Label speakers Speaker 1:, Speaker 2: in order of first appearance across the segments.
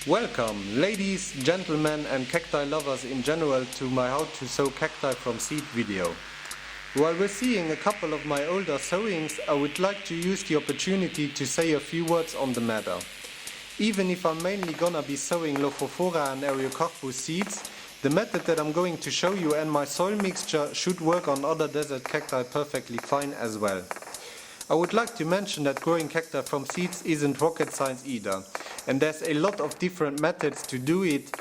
Speaker 1: Welcome, ladies, gentlemen and cacti lovers in general, to my how to sow cacti from seed video. While we're seeing a couple of my older sowings, I would like to use the opportunity to say a few words on the matter. Even if I'm mainly gonna be sowing Lophophora and Eriocarpus seeds, the method that I'm going to show you and my soil mixture should work on other desert cacti perfectly fine as well. I would like to mention that growing cacti from seeds isn't rocket science either, and there's a lot of different methods to do it,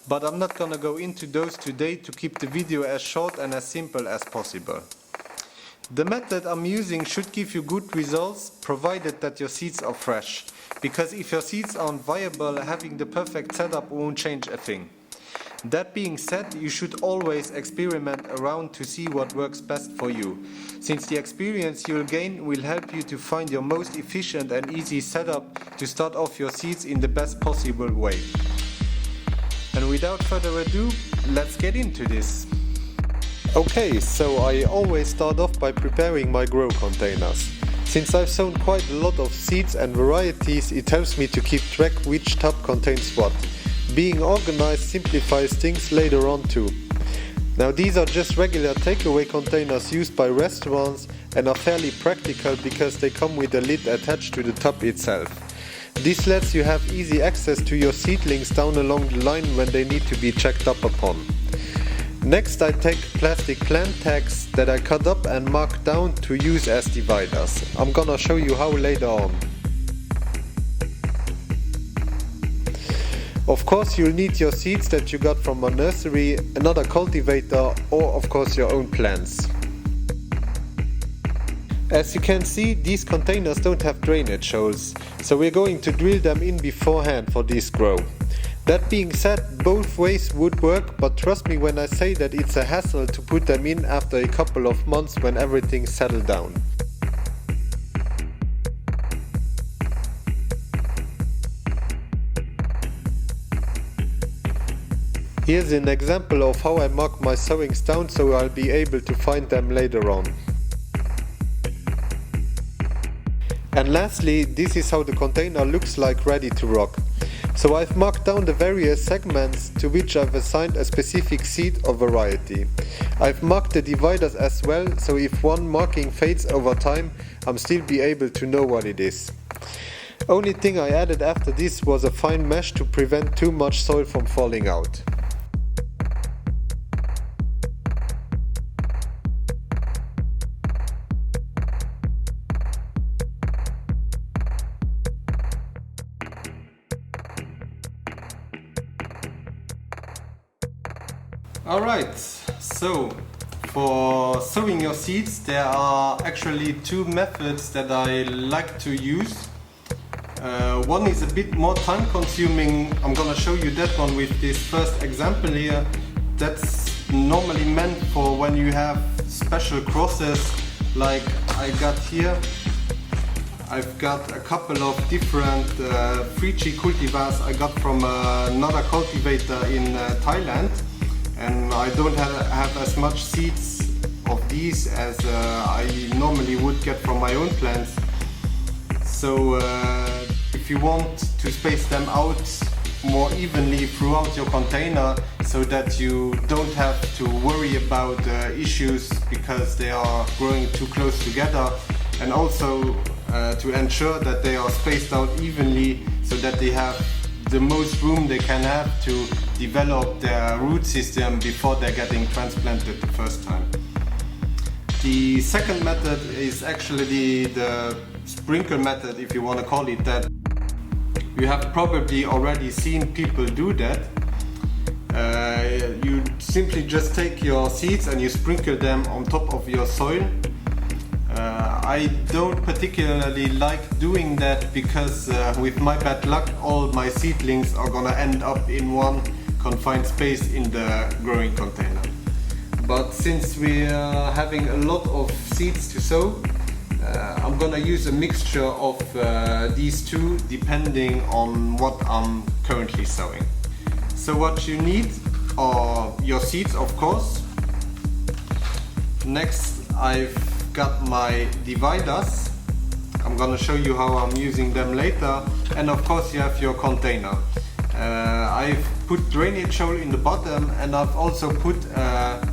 Speaker 1: but I'm not gonna go into those today to keep the video as short and as simple as possible. The method I'm using should give you good results, provided that your seeds are fresh, because if your seeds aren't viable, having the perfect setup won't change a thing. That being said, you should always experiment around to see what works best for you, since the experience you'll gain will help you to find your most efficient and easy setup to start off your seeds in the best possible way. And without further ado, let's get into this. Okay, so I always start off by preparing my grow containers. Since I've sown quite a lot of seeds and varieties, it helps me to keep track which tub contains what. Being organized simplifies things later on too. Now these are just regular takeaway containers used by restaurants and are fairly practical because they come with a lid attached to the tub itself. This lets you have easy access to your seedlings down along the line when they need to be checked up upon. Next, I take plastic plant tags that I cut up and mark down to use as dividers. I'm gonna show you how later on. Of course, you'll need your seeds that you got from a nursery, another cultivator, or of course your own plants. As you can see, these containers don't have drainage holes, so we're going to drill them in beforehand for this grow. That being said, both ways would work, but trust me when I say that it's a hassle to put them in after a couple of months when everything's settled down. Here's an example of how I mark my sowings down so I'll be able to find them later on. And lastly, this is how the container looks like ready to rock. So I've marked down the various segments to which I've assigned a specific seed or variety. I've marked the dividers as well, so if one marking fades over time, I'm still be able to know what it is. Only thing I added after this was a fine mesh to prevent too much soil from falling out. Alright, so for sowing your seeds there are actually two methods that I like to use. One is a bit more time consuming. I'm gonna show you that one with this first example here. That's normally meant for when you have special crosses like I got here. I've got a couple of different 3G cultivars I got from another cultivator in Thailand. And I don't have as much seeds of these as I normally would get from my own plants. So if you want to space them out more evenly throughout your container so that you don't have to worry about issues because they are growing too close together, and also to ensure that they are spaced out evenly so that they have the most room they can have to develop their root system before they're getting transplanted the first time. The second method is actually the sprinkle method, if you want to call it that. You have probably already seen people do that. You simply just take your seeds and you sprinkle them on top of your soil. I don't particularly like doing that because with my bad luck all my seedlings are gonna end up in one confined space in the growing container. But since we are having a lot of seeds to sow, I'm gonna use a mixture of these two depending on what I'm currently sowing. So what you need are your seeds, of course. Next I've got my dividers. I'm gonna show you how I'm using them later, and of course you have your container. I've put drainage hole in the bottom, and I've also put a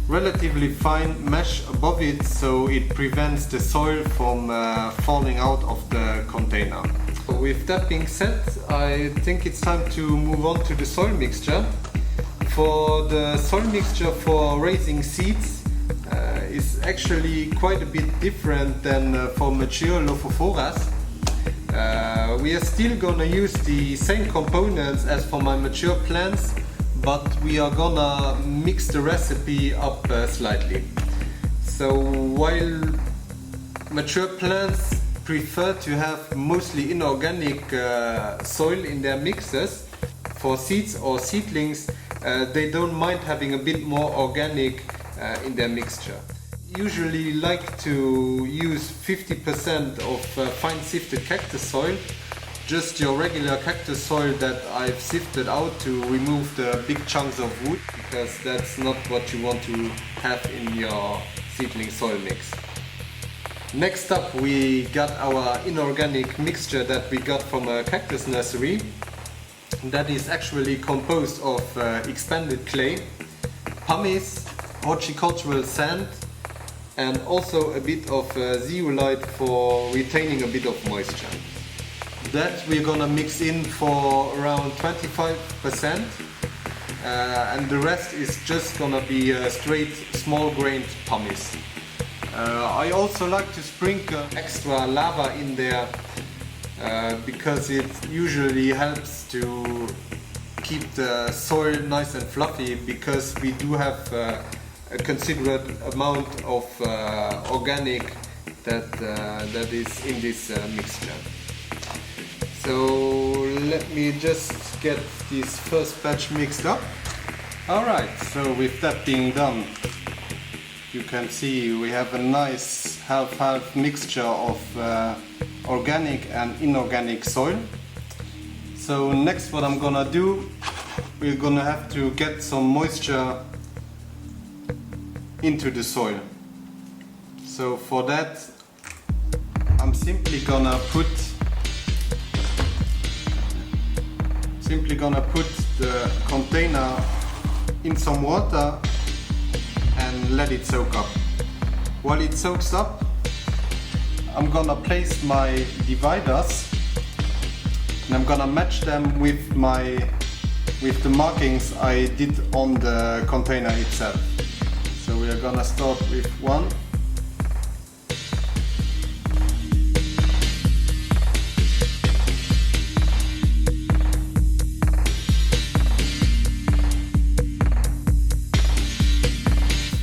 Speaker 1: relatively fine mesh above it so it prevents the soil from falling out of the container. With that being said, I think it's time to move on to the soil mixture. For the soil mixture for raising seeds is actually quite a bit different than for mature Lophophoras. We are still gonna use the same components as for my mature plants, but we are gonna mix the recipe up slightly. So while mature plants prefer to have mostly inorganic soil in their mixes, for seeds or seedlings they don't mind having a bit more organic in their mixture. Usually like to use 50% of fine sifted cactus soil, just your regular cactus soil that I've sifted out to remove the big chunks of wood, because that's not what you want to have in your seedling soil mix. Next up, we got our inorganic mixture that we got from a cactus nursery. That is actually composed of expanded clay, pumice, horticultural sand, and also a bit of zeolite for retaining a bit of moisture. That we're gonna mix in for around 25%, and the rest is just gonna be straight small grained pumice. I also like to sprinkle extra lava in there because it usually helps to keep the soil nice and fluffy, because we do have a considerate amount of organic that is in this mixture. So let me just get this first batch mixed up. Alright, so with that being done, you can see we have a nice half-half mixture of organic and inorganic soil. So next what I'm gonna do, we're gonna have to get some moisture into the soil. So for that I'm simply gonna put the container in some water and let it soak up. While it soaks up, I'm gonna place my dividers and I'm gonna match them with the markings I did on the container itself. So we are gonna start with one.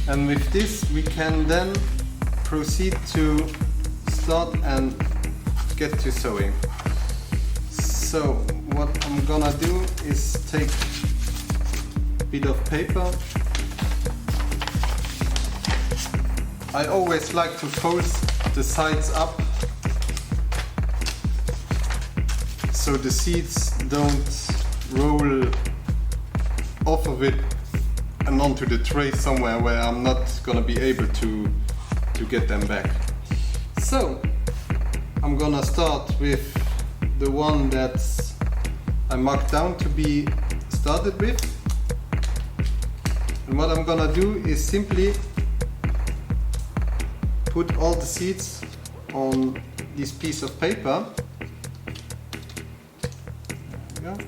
Speaker 1: And with this we can then proceed to start and get to sowing. So what I'm gonna do is take a bit of paper. I always like to fold the sides up so the seeds don't roll off of it and onto the tray somewhere where I'm not gonna be able to get them back. So I'm gonna start with the one that I marked down to be started with, and what I'm gonna do is simply put all the seeds on this piece of paper. There we go.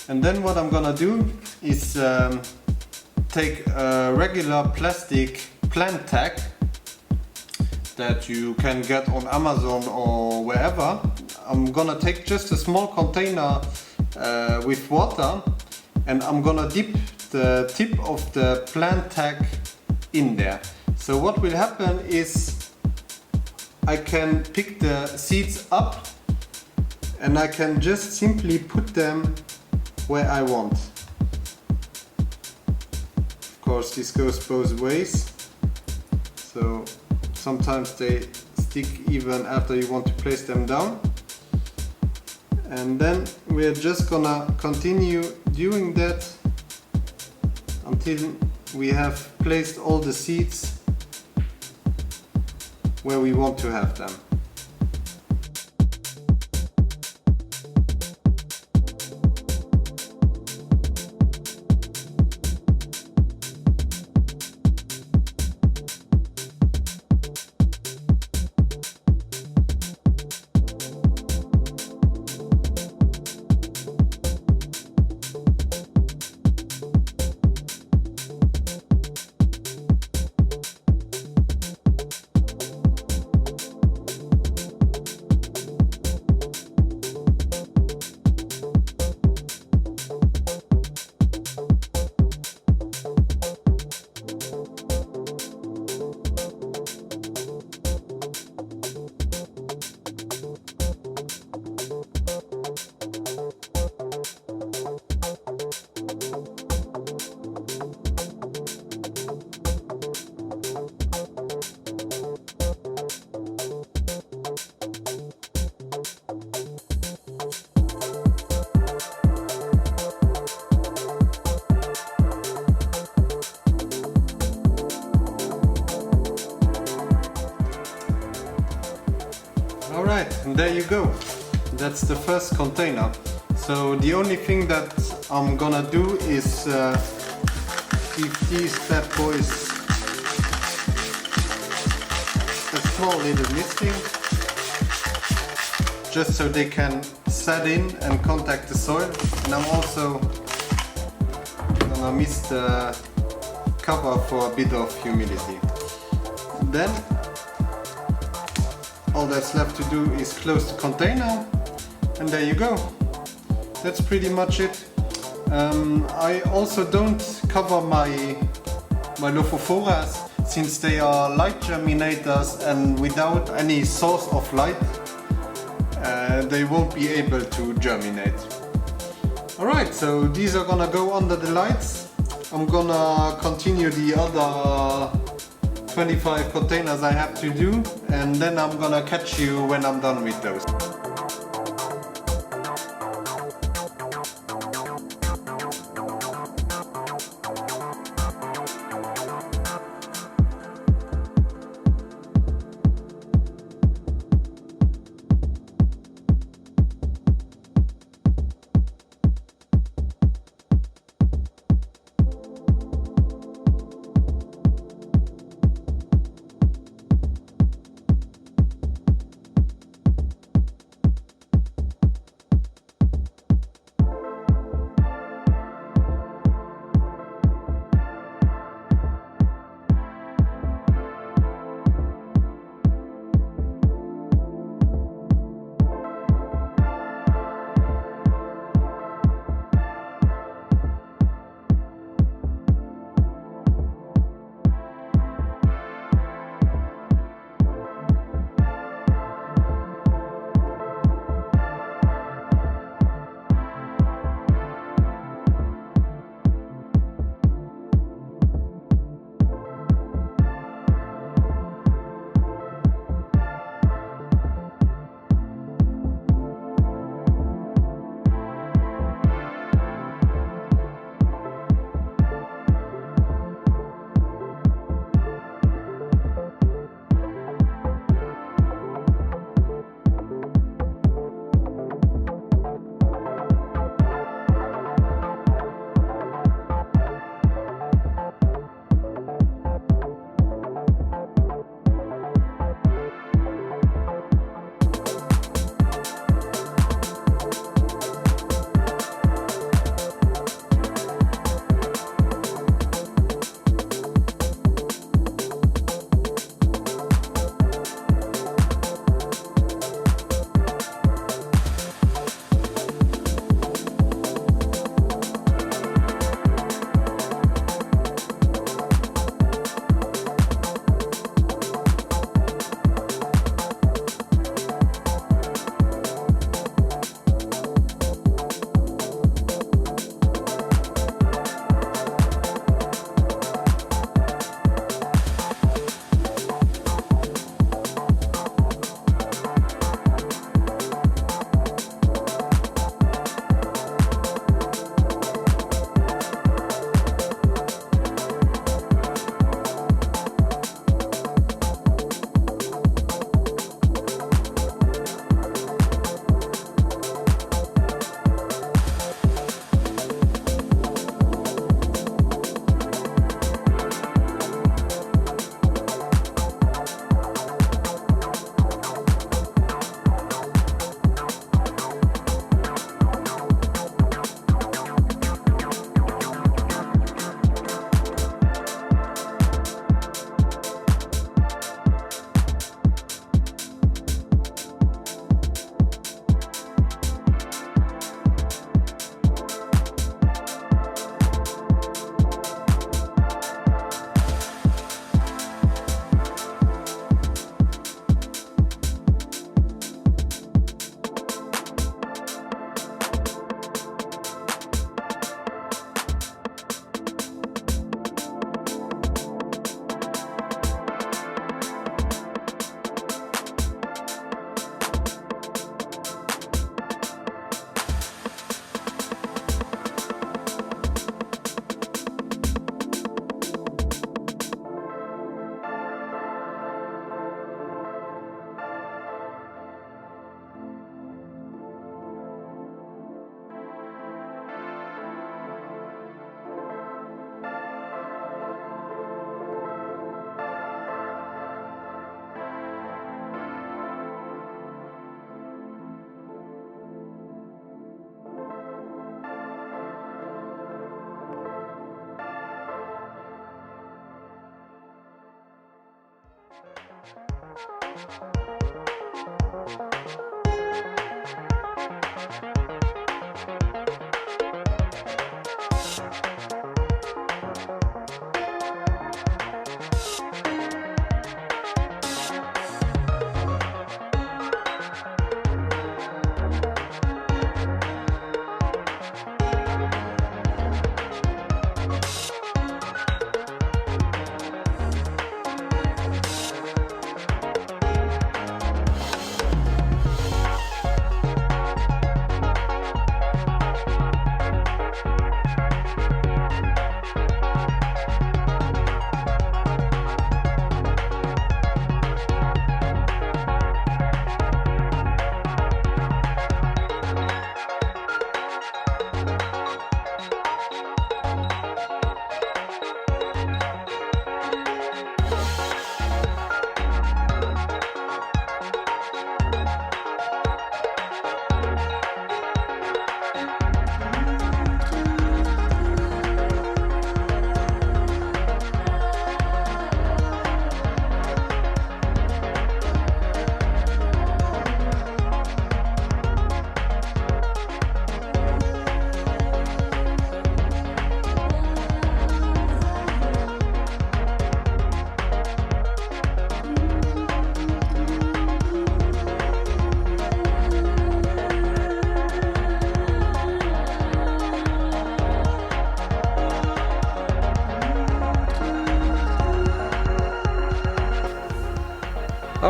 Speaker 1: And then what I'm gonna do is take a regular plastic plant tag that you can get on Amazon or wherever. I'm gonna take just a small container with water, and I'm gonna dip the tip of the plant tag in there. So what will happen is I can pick the seeds up and I can just simply put them where I want. Of course this goes both ways, so sometimes they stick even after you want to place them down. And then we're just gonna continue doing that until we have placed all the seeds where we want to have them. And there you go. That's the first container. So the only thing that I'm gonna do is give these bad boys a small little misting, just so they can set in and contact the soil. And I'm also gonna mist the cover for a bit of humidity. Then all that's left to do is close the container, and there you go. That's pretty much it. I also don't cover my Lophophoras, since they are light germinators, and without any source of light they won't be able to germinate. Alright, so these are gonna go under the lights. I'm gonna continue the other 25 containers I have to do, and then I'm gonna catch you when I'm done with those.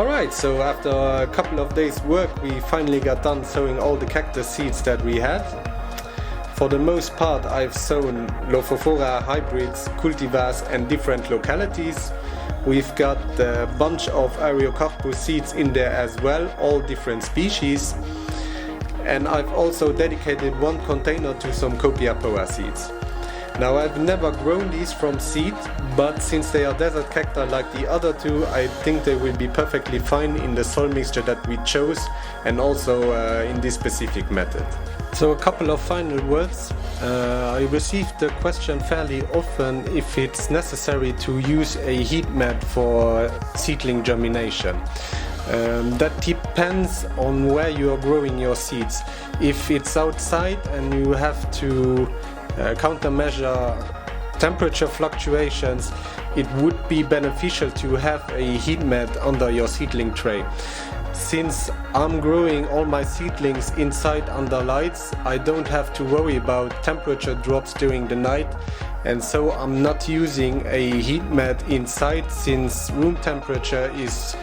Speaker 1: Alright, so after a couple of days work we finally got done sowing all the cactus seeds that we had. For the most part I've sown Lophophora hybrids, cultivars and different localities. We've got a bunch of Areocarpus seeds in there as well, all different species. And I've also dedicated one container to some Copiapoa seeds. Now I've never grown these from seed, but since they are desert cacti like the other two, I think they will be perfectly fine in the soil mixture that we chose and also in this specific method. So a couple of final words. I received the question fairly often if it's necessary to use a heat mat for seedling germination. That depends on where you are growing your seeds. If it's outside and you have to countermeasure temperature fluctuations, it would be beneficial to have a heat mat under your seedling tray. Since I'm growing all my seedlings inside under lights, I don't have to worry about temperature drops during the night, and so I'm not using a heat mat inside since room temperature is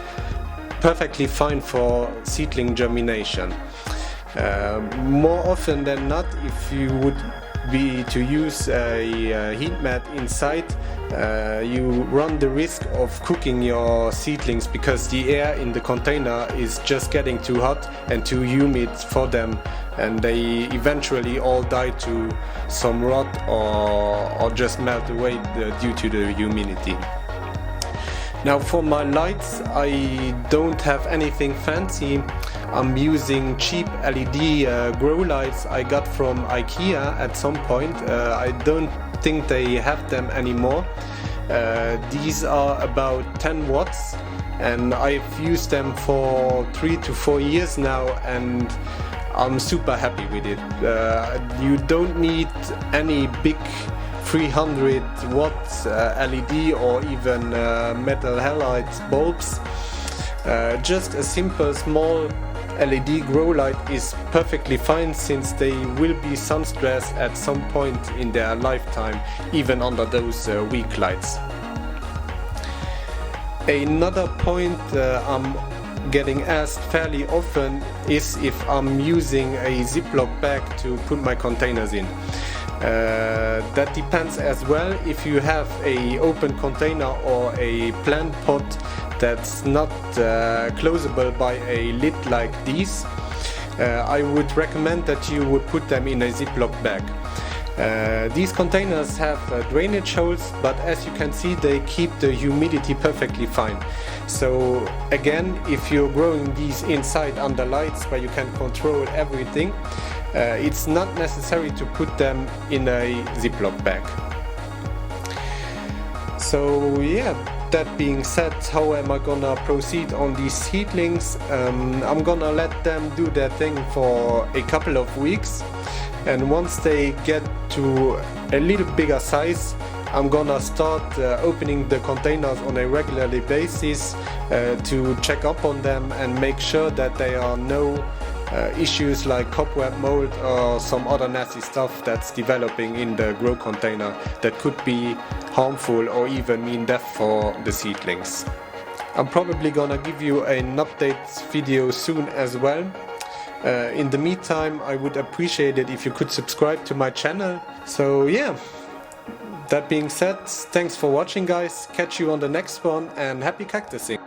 Speaker 1: perfectly fine for seedling germination. More often than not, if you would be to use a heat mat inside, you run the risk of cooking your seedlings because the air in the container is just getting too hot and too humid for them, and they eventually all die to some rot or just melt away due to the humidity. Now for my lights, I don't have anything fancy. I'm using cheap LED grow lights I got from IKEA at some point. I don't think they have them anymore. These are about 10 watts and I've used them for 3 to 4 years now and I'm super happy with it. You don't need any big 300 watts LED or even metal halide bulbs. Just a simple small LED grow light is perfectly fine since they will be sun stressed at some point in their lifetime, even under those weak lights. Another point I'm getting asked fairly often is if I'm using a Ziploc bag to put my containers in. That depends as well. If you have a open container or a plant pot that's not closable by a lid like these, I would recommend that you would put them in a Ziploc bag. These containers have drainage holes, but as you can see they keep the humidity perfectly fine. So again, if you're growing these inside under lights where you can control everything, it's not necessary to put them in a Ziploc bag. So yeah, that being said, how am I gonna proceed on these seedlings? I'm gonna let them do their thing for a couple of weeks, and once they get to a little bigger size, I'm gonna start opening the containers on a regularly basis to check up on them and make sure that there are no issues like cobweb mold or some other nasty stuff that's developing in the grow container that could be harmful or even mean death for the seedlings. I'm probably gonna give you an update video soon as well. In the meantime, I would appreciate it if you could subscribe to my channel. So yeah, that being said, thanks for watching guys, catch you on the next one and happy cactusing!